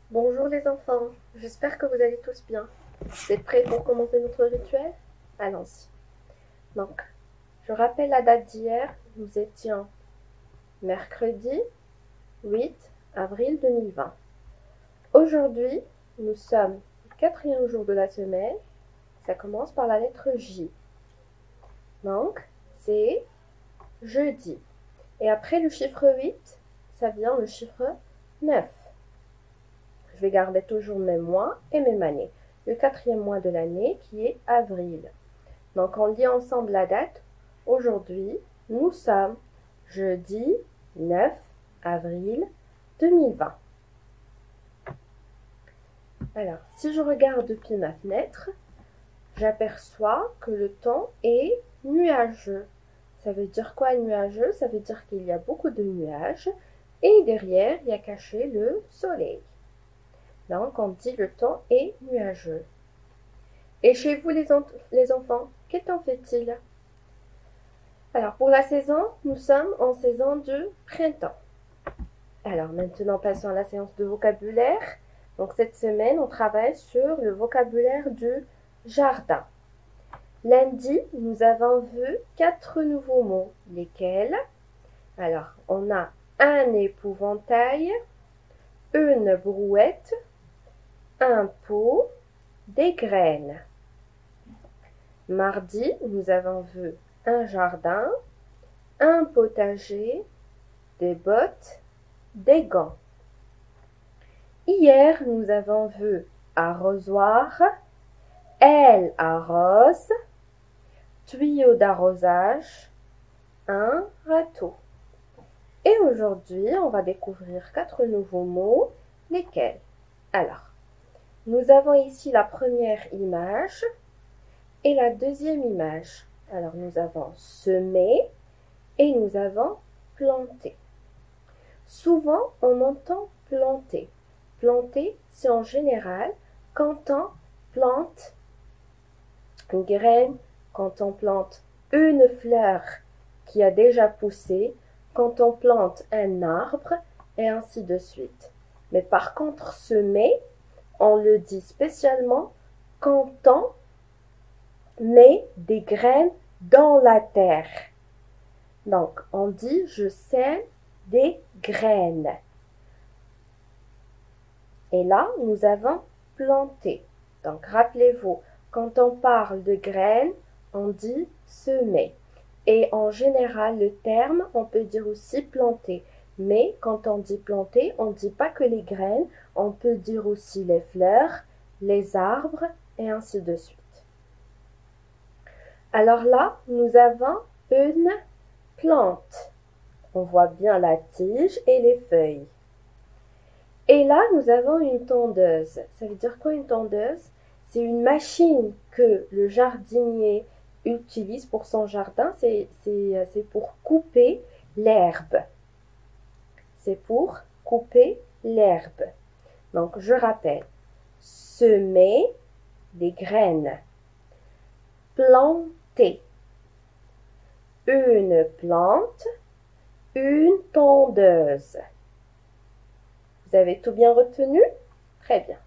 Bonjour les enfants, j'espère que vous allez tous bien. Vous êtes prêts pour commencer notre rituel? Allons-y. Donc, je rappelle la date d'hier, nous étions mercredi 8 avril 2020. Aujourd'hui, nous sommes le quatrième jour de la semaine, ça commence par la lettre J. Donc, c'est jeudi. Et après le chiffre 8, ça vient le chiffre 9. Je vais garder toujours mes mois et mes années. Le quatrième mois de l'année qui est avril. Donc on lit ensemble la date. Aujourd'hui, nous sommes jeudi 9 avril 2020. Alors, si je regarde depuis ma fenêtre, j'aperçois que le temps est nuageux. Ça veut dire quoi nuageux? Ça veut dire qu'il y a beaucoup de nuages et derrière, il y a caché le soleil. Donc, on dit le temps est nuageux. Et chez vous, les enfants, quel temps fait-il? Alors, pour la saison, nous sommes en saison de printemps. Alors, maintenant, passons à la séance de vocabulaire. Donc, cette semaine, on travaille sur le vocabulaire du jardin. Lundi, nous avons vu 4 nouveaux mots. Lesquels? Alors, on a un épouvantail, une brouette, un pot, des graines. Mardi, nous avons vu un jardin, un potager, des bottes, des gants. Hier, nous avons vu arrosoir, elle arrose, tuyau d'arrosage, un râteau. Et aujourd'hui, on va découvrir 4 nouveaux mots. Lesquels? Alors, nous avons ici la première image et la deuxième image. Alors, nous avons semé et nous avons planté. Souvent, on entend planter. Planter, c'est en général quand on plante une graine, quand on plante une fleur qui a déjà poussé, quand on plante un arbre et ainsi de suite. Mais par contre, semer, on le dit spécialement quand on met des graines dans la terre. Donc, on dit je sème des graines. Et là, nous avons planté. Donc, rappelez-vous, quand on parle de graines, on dit semer. Et en général, le terme, on peut dire aussi planter. Mais quand on dit planter, on ne dit pas que les graines, on peut dire aussi les fleurs, les arbres et ainsi de suite. Alors là, nous avons une plante. On voit bien la tige et les feuilles. Et là, nous avons une tondeuse. Ça veut dire quoi une tondeuse? C'est une machine que le jardinier utilise pour son jardin. C'est pour couper l'herbe. C'est pour couper l'herbe. Donc, je rappelle. Semer des graines. Planter. Une plante. Une tondeuse. Vous avez tout bien retenu? Très bien.